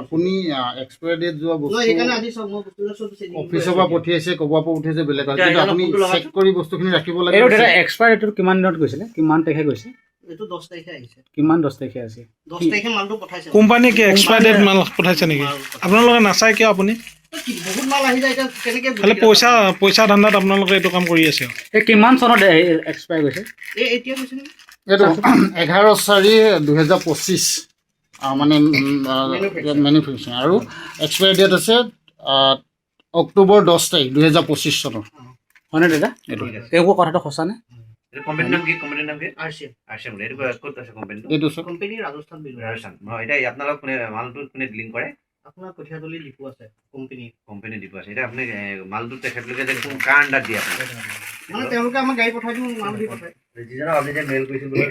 আপুনি expire date যোৱা বস্তু অফিচৰ পৰা পঠিয়াইছে ক'ব পৰা পঠিয়াইছে বেলেগ কথা কিন্তু আপুনি চেক কৰি বস্তুখিনি ৰাখিব লাগে এইটো দাদা এক্সপায়াৰ ডেটটো কিমান দিনত গৈছিলে কিমান তাৰিখে গৈছে এইটো 10 তাৰিখে আহিছে কিমান 10 তাৰিখে আছে 10 তাৰিখে মালটো পঠাইছে কোম্পানী কি এক্সপায়াৰ ডেট মাল পঠাইছে নেকি আপোনালোকে নাচাই কিয় আপুনি বহুত মাল আহি যায় এটা কেনেকে খালি পইচা ধান্দাত আপোনালোকে এইটো কাম কৰি আছে এই কিমান চনত এক্সপায়াৰ গৈছে এই এতিয়া কৈছে নে এইটো 11/4/2025 মানে মেনুফেকচাৰিং আৰু এক্সপায়াৰ ডেট আছে অক্টোবৰ 10 তাৰিখ 2025 চনৰ হয়নে দাদা এইটো একো কথাটো সঁচা নে কোম্পানীৰ নাম কি আৰচিএম এইটো ক'ত আছে কোম্পানীটো এইটো সব কোম্পানী ৰাজস্থান বিলু ৰাজস্থান এতিয়া আপোনালোক মালটো কোনে ডিলিং কৰে আপোনাৰ কঠিয়াতলি ডিপু আছে কোম্পানী ডিপু আছে এতিয়া আপুনি মালটো তেখেতলোকে যে কাৰ আণ্ডাৰ দিয়ে আপুনি মানে তেওঁলোকে আমাক গাড়ী পঠাই দিওঁ মাল দি পঠায় যিজনক আপুনি যে মেইল কৰিছিল বোলে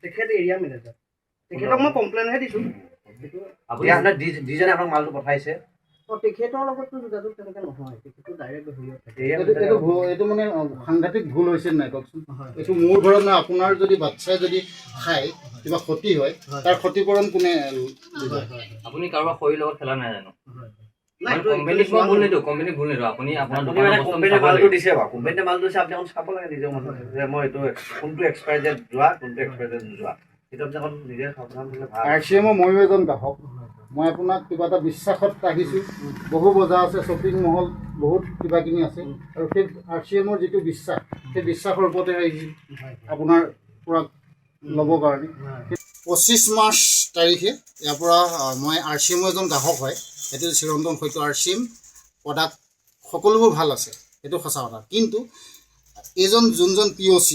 তেখেত এৰিয়া মেনেজাৰ তেখেতক মই কমপ্লেইনহে দিছোঁ আপুনি আপোনাৰ যিজনে আপোনাক মালটো পঠাইছে তেখেতৰ লগততো যোগাযোগ তেনেকৈ নহয় তেখেতটো ডাইৰেক্ট এইটো মানে সাংঘাতিক ভুল হৈছে নাই কওকচোন এইটো মোৰ ঘৰত নাই আপোনাৰ যদি বাচ্চাই যদি খায় কিবা ক্ষতি হয় তাৰ ক্ষতিপূৰণ কোনে আপুনি কাৰোবাৰ শৰীৰৰ লগত খেলা নাই জানো কোম্পানীৰ মালটো দিছে বাৰু কোম্পানীয়ে মালটো দিছে আপুনি চাব লাগে নিজে যে মই এইটো কোনটো এক্সপায়াৰ ডেট যোৱা কোনটো এক্সপায়াৰ ডেট নোযোৱা সেইটো আপুনি নিজে সাৱধান হ'লে ভাল আৰচিএমৰ ময়ো এজন গ্ৰাহক মই আপোনাক কিবা এটা বিশ্বাসত আহিছোঁ বহু বজাৰ আছে শ্বপিং মল বহুত কিবা কিনি আছে আৰু সেই আৰচিএমৰ যিটো বিশ্বাস সেই বিশ্বাসৰ ওপৰতে আহিছোঁ আপোনাৰ পৰা ল'বৰ কাৰণে 25 মাৰ্চ তাৰিখে ইয়াৰ পৰা মই আৰচিএমৰ এজন গ্ৰাহক হয় সেইটো চিৰন্তন সৈতে আৰচিএম প্ৰডাক্ট সকলোবোৰ ভাল আছে সেইটো সঁচা কথা কিন্তু যোনজন POC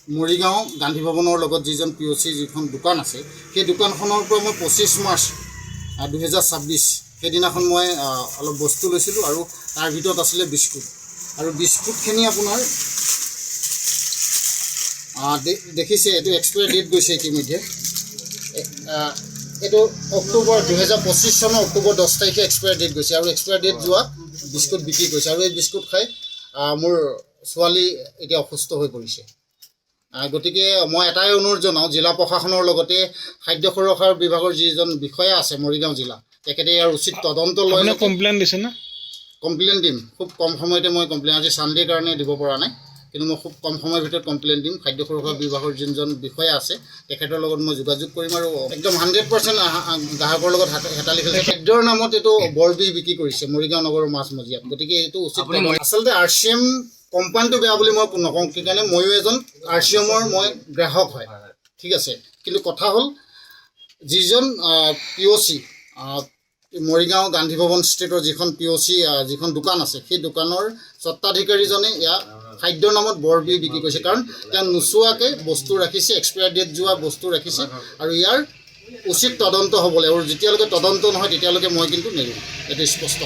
মৰিগাঁও গান্ধী ভৱনৰ লগত যিজন POC যিখন দোকান আছে সেই দোকানখনৰ পৰা মই 25 মাৰ্চ 2026 সেইদিনাখন মই অলপ বস্তু লৈছিলোঁ আৰু তাৰ ভিতৰত আছিলে বিস্কুট আৰু বিস্কুটখিনি আপোনাৰ দেখিছে এইটো এক্সপায়াৰ ডেট গৈছে ইতিমধ্যে এইটো অক্টোবৰ 2025 চনৰ অক্টোবৰ 10 তাৰিখে এক্সপায়াৰ ডেট গৈছে আৰু এক্সপায়াৰ ডেট যোৱা বিস্কুট বিক্ৰী কৰিছে আৰু এই বিস্কুট খাই মোৰ ছোৱালী এতিয়া অসুস্থ হৈ পৰিছে গতিকে মই এটাই অনুৰোধ জনাওঁ জিলা প্ৰশাসনৰ লগতে খাদ্য সুৰক্ষা বিভাগৰ যিজন বিষয়া আছে মৰিগাঁও জিলা তেখেতে ইয়াৰ উচিত তদন্ত লৈ কমপ্লেইন দিছে না কমপ্লেইন দিম খুব কম সময়তে মই কমপ্লেইন আজি চানডে কাৰণে দিব পৰা নাই কিন্তু মই খুব কম সময়ৰ ভিতৰত কমপ্লেইন দিম খাদ্য সুৰক্ষা বিভাগৰ যোনজন বিষয়া আছে তেখেতৰ লগত মই যোগাযোগ কৰিম আৰু একদম 100% গ্ৰাহকৰ লগত হেতালি খেলি খাদ্যৰ নামত এইটো বৰবি বিক্ৰী কৰিছে মৰিগাঁও নগৰৰ মাজমজিয়াত গতিকে এইটো উচিত আচলতে আৰচিএম কোম্পানীটো বেয়া বুলি মই নকওঁ সেইকাৰণে ময়ো এজন আৰচিএমৰ মই গ্ৰাহক হয় ঠিক আছে কিন্তু কথা হ'ল যিজন POC মৰিগাঁও গান্ধী ভৱন ষ্ট্ৰীটৰ যিখন POC যিখন দোকান আছে সেই দোকানৰ স্বত্বাধিকাৰীজনে ইয়াৰ খাদ্যৰ নামত বৰবি বিক্ৰী কৰিছে কাৰণ তেওঁ নোচোৱাকৈ বস্তু ৰাখিছে এক্সপায়াৰ ডেট যোৱা বস্তু ৰাখিছে আৰু ইয়াৰ উচিত তদন্ত হ'ব লাগে আৰু যেতিয়ালৈকে তদন্ত নহয় তেতিয়ালৈকে মই কিন্তু নেৰিম এইটো স্পষ্ট